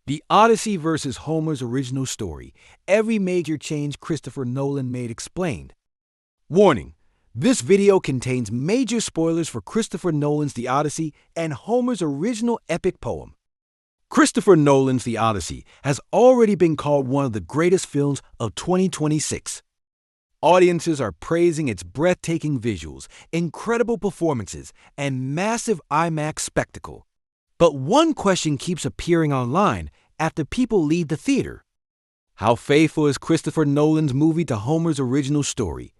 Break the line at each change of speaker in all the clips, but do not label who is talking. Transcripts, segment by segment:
The Odyssey versus Homer's original story. Every major change Christopher Nolan made explained. Warning: this video contains major spoilers for Christopher Nolan's The Odyssey and Homer's original epic poem. Christopher Nolan's The Odyssey has already been called one of the greatest films of 2026. Audiences are praising its breathtaking visuals, incredible performances, and massive IMAX spectacle. But one question keeps appearing online after people leave the theater. How faithful is Christopher Nolan's movie to Homer's original story?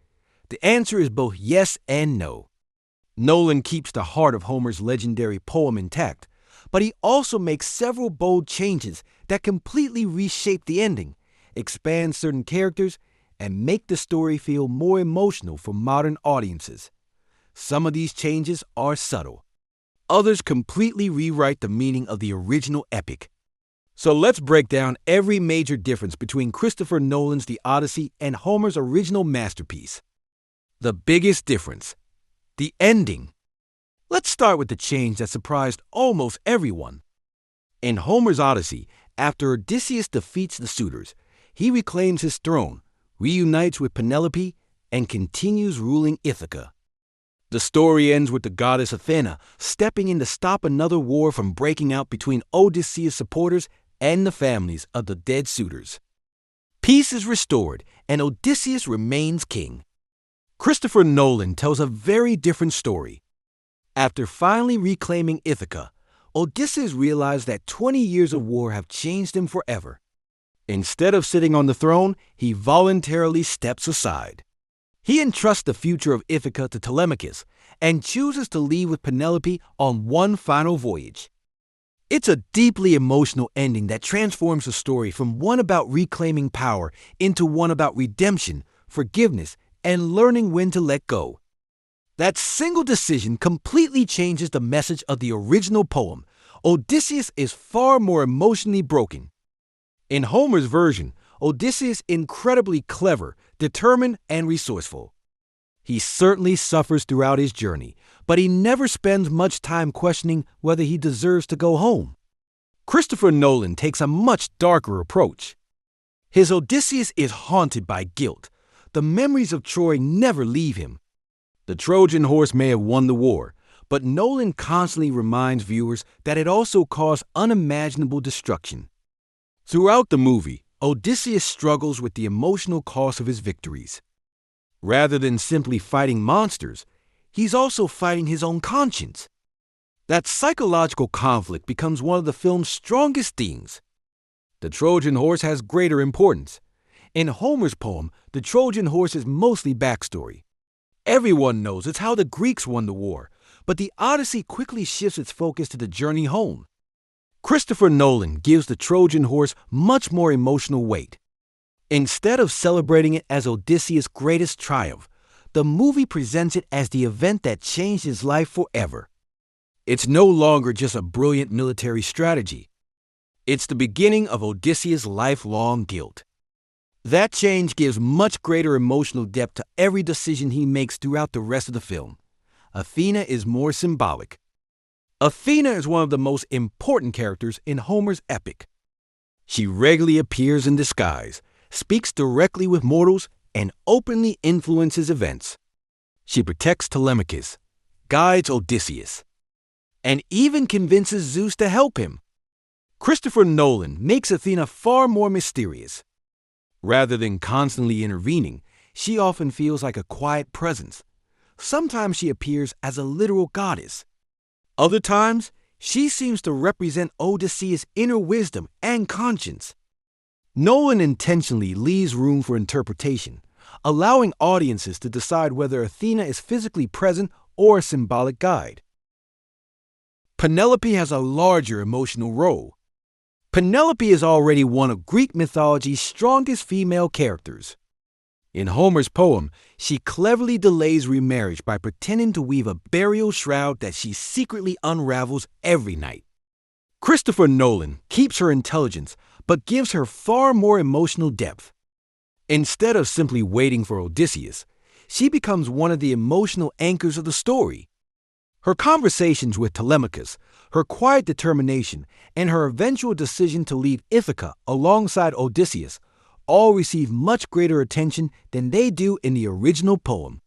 The answer is both yes and no. Nolan keeps the heart of Homer's legendary poem intact, but he also makes several bold changes that completely reshape the ending, expand certain characters, and make the story feel more emotional for modern audiences. Some of these changes are subtle. Others completely rewrite the meaning of the original epic. So let's break down every major difference between Christopher Nolan's The Odyssey and Homer's original masterpiece. The biggest difference: the ending. Let's start with the change that surprised almost everyone. In Homer's Odyssey, after Odysseus defeats the suitors, he reclaims his throne, reunites with Penelope, and continues ruling Ithaca. The story ends with the goddess Athena stepping in to stop another war from breaking out between Odysseus' supporters and the families of the dead suitors. Peace is restored, and Odysseus remains king. Christopher Nolan tells a very different story. After finally reclaiming Ithaca, Odysseus realized that 20 years of war have changed him forever. Instead of sitting on the throne, he voluntarily steps aside. He entrusts the future of Ithaca to Telemachus and chooses to leave with Penelope on one final voyage. It's a deeply emotional ending that transforms the story from one about reclaiming power into one about redemption, forgiveness, and learning when to let go. That single decision completely changes the message of the original poem. Odysseus is far more emotionally broken. In Homer's version, Odysseus is incredibly clever, determined, and resourceful. He certainly suffers throughout his journey, but he never spends much time questioning whether he deserves to go home. Christopher Nolan takes a much darker approach. His Odysseus is haunted by guilt. The memories of Troy never leave him. The Trojan horse may have won the war, but Nolan constantly reminds viewers that it also caused unimaginable destruction. Throughout the movie, Odysseus struggles with the emotional cost of his victories. Rather than simply fighting monsters, he's also fighting his own conscience. That psychological conflict becomes one of the film's strongest themes. The Trojan horse has greater importance. In Homer's poem, the Trojan horse is mostly backstory. Everyone knows it's how the Greeks won the war, but the Odyssey quickly shifts its focus to the journey home. Christopher Nolan gives the Trojan horse much more emotional weight. Instead of celebrating it as Odysseus' greatest triumph, the movie presents it as the event that changed his life forever. It's no longer just a brilliant military strategy. It's the beginning of Odysseus' lifelong guilt. That change gives much greater emotional depth to every decision he makes throughout the rest of the film. Athena is more symbolic. Athena is one of the most important characters in Homer's epic. She regularly appears in disguise, speaks directly with mortals, and openly influences events. She protects Telemachus, guides Odysseus, and even convinces Zeus to help him. Christopher Nolan makes Athena far more mysterious. Rather than constantly intervening, she often feels like a quiet presence. Sometimes she appears as a literal goddess. Other times, she seems to represent Odysseus' inner wisdom and conscience. Nolan intentionally leaves room for interpretation, allowing audiences to decide whether Athena is physically present or a symbolic guide. Penelope has a larger emotional role. Penelope is already one of Greek mythology's strongest female characters. In Homer's poem, she cleverly delays remarriage by pretending to weave a burial shroud that she secretly unravels every night. Christopher Nolan keeps her intelligence, but gives her far more emotional depth. Instead of simply waiting for Odysseus, she becomes one of the emotional anchors of the story. Her conversations with Telemachus, her quiet determination, and her eventual decision to leave Ithaca alongside Odysseus all receive much greater attention than they do in the original poem.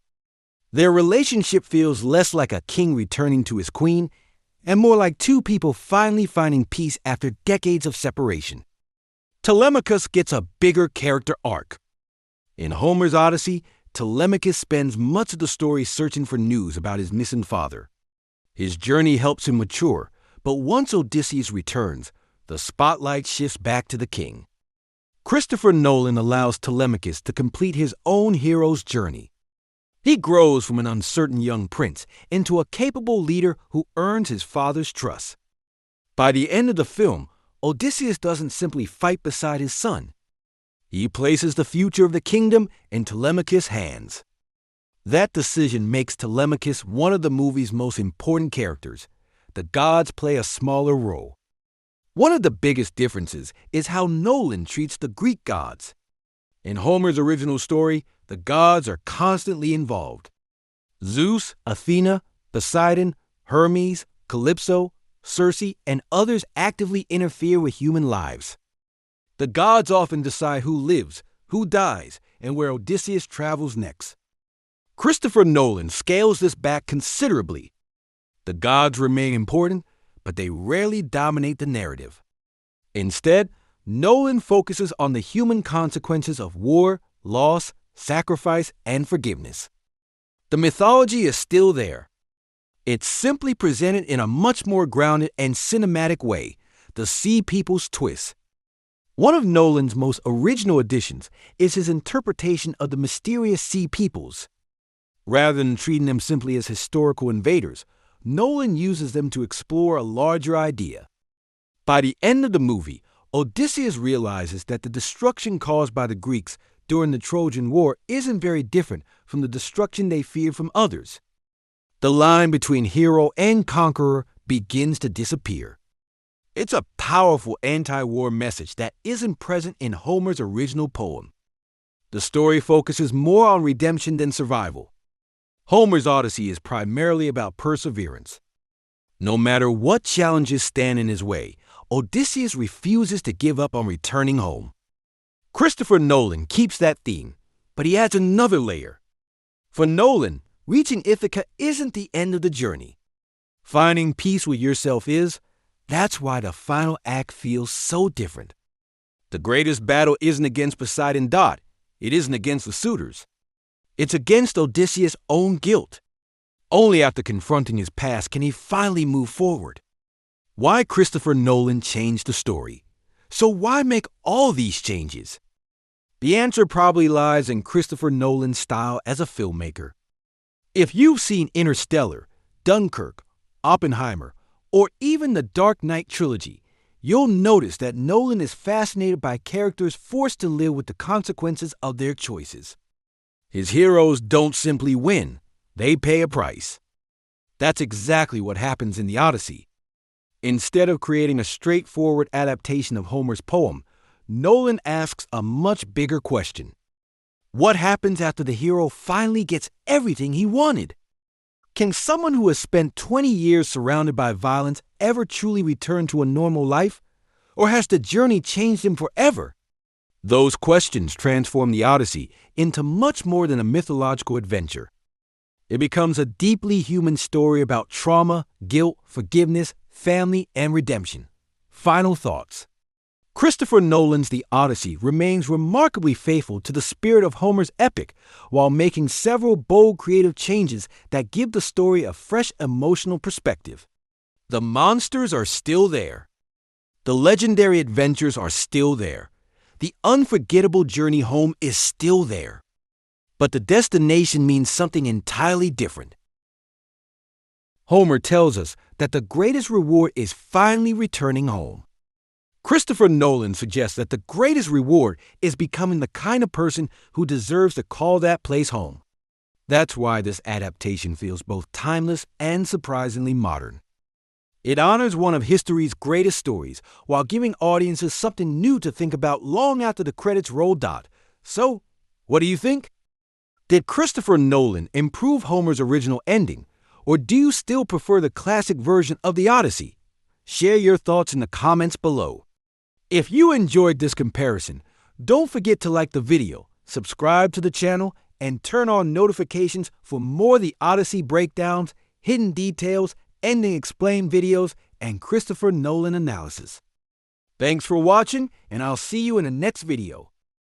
Their relationship feels less like a king returning to his queen and more like two people finally finding peace after decades of separation. Telemachus gets a bigger character arc. In Homer's Odyssey, Telemachus spends much of the story searching for news about his missing father. His journey helps him mature, but once Odysseus returns, the spotlight shifts back to the king. Christopher Nolan allows Telemachus to complete his own hero's journey. He grows from an uncertain young prince into a capable leader who earns his father's trust. By the end of the film, Odysseus doesn't simply fight beside his son. He places the future of the kingdom in Telemachus' hands. That decision makes Telemachus one of the movie's most important characters. The gods play a smaller role. One of the biggest differences is how Nolan treats the Greek gods. In Homer's original story, the gods are constantly involved. Zeus, Athena, Poseidon, Hermes, Calypso, Circe, and others actively interfere with human lives. The gods often decide who lives, who dies, and where Odysseus travels next. Christopher Nolan scales this back considerably. The gods remain important, but they rarely dominate the narrative. Instead, Nolan focuses on the human consequences of war, loss, sacrifice, and forgiveness. The mythology is still there. It's simply presented in a much more grounded and cinematic way, the Sea People's twist. One of Nolan's most original additions is his interpretation of the mysterious Sea Peoples. Rather than treating them simply as historical invaders, Nolan uses them to explore a larger idea. By the end of the movie, Odysseus realizes that the destruction caused by the Greeks during the Trojan War isn't very different from the destruction they feared from others. The line between hero and conqueror begins to disappear. It's a powerful anti-war message that isn't present in Homer's original poem. The story focuses more on redemption than survival. Homer's Odyssey is primarily about perseverance. No matter what challenges stand in his way, Odysseus refuses to give up on returning home. Christopher Nolan keeps that theme, but he adds another layer. For Nolan, reaching Ithaca isn't the end of the journey. Finding peace with yourself is. That's why the final act feels so different. The greatest battle isn't against Poseidon. It isn't against the suitors. It's against Odysseus' own guilt. Only after confronting his past can he finally move forward. Why Christopher Nolan changed the story? So why make all these changes? The answer probably lies in Christopher Nolan's style as a filmmaker. If you've seen Interstellar, Dunkirk, Oppenheimer, or even the Dark Knight trilogy, you'll notice that Nolan is fascinated by characters forced to live with the consequences of their choices. His heroes don't simply win, they pay a price. That's exactly what happens in The Odyssey. Instead of creating a straightforward adaptation of Homer's poem, Nolan asks a much bigger question. What happens after the hero finally gets everything he wanted? Can someone who has spent 20 years surrounded by violence ever truly return to a normal life? Or has the journey changed him forever? Those questions transform The Odyssey into much more than a mythological adventure. It becomes a deeply human story about trauma, guilt, forgiveness, family, and redemption. Final thoughts. Christopher Nolan's The Odyssey remains remarkably faithful to the spirit of Homer's epic while making several bold creative changes that give the story a fresh emotional perspective. The monsters are still there. The legendary adventures are still there. The unforgettable journey home is still there. But the destination means something entirely different. Homer tells us that the greatest reward is finally returning home. Christopher Nolan suggests that the greatest reward is becoming the kind of person who deserves to call that place home. That's why this adaptation feels both timeless and surprisingly modern. It honors one of history's greatest stories while giving audiences something new to think about long after the credits roll. So, what do you think? Did Christopher Nolan improve Homer's original ending, Or do you still prefer the classic version of the Odyssey? Share your thoughts in the comments below. If you enjoyed this comparison, don't forget to like the video, subscribe to the channel, and turn on notifications for more The Odyssey breakdowns, hidden details, ending explained videos, and Christopher Nolan analysis. Thanks for watching, and I'll see you in the next video.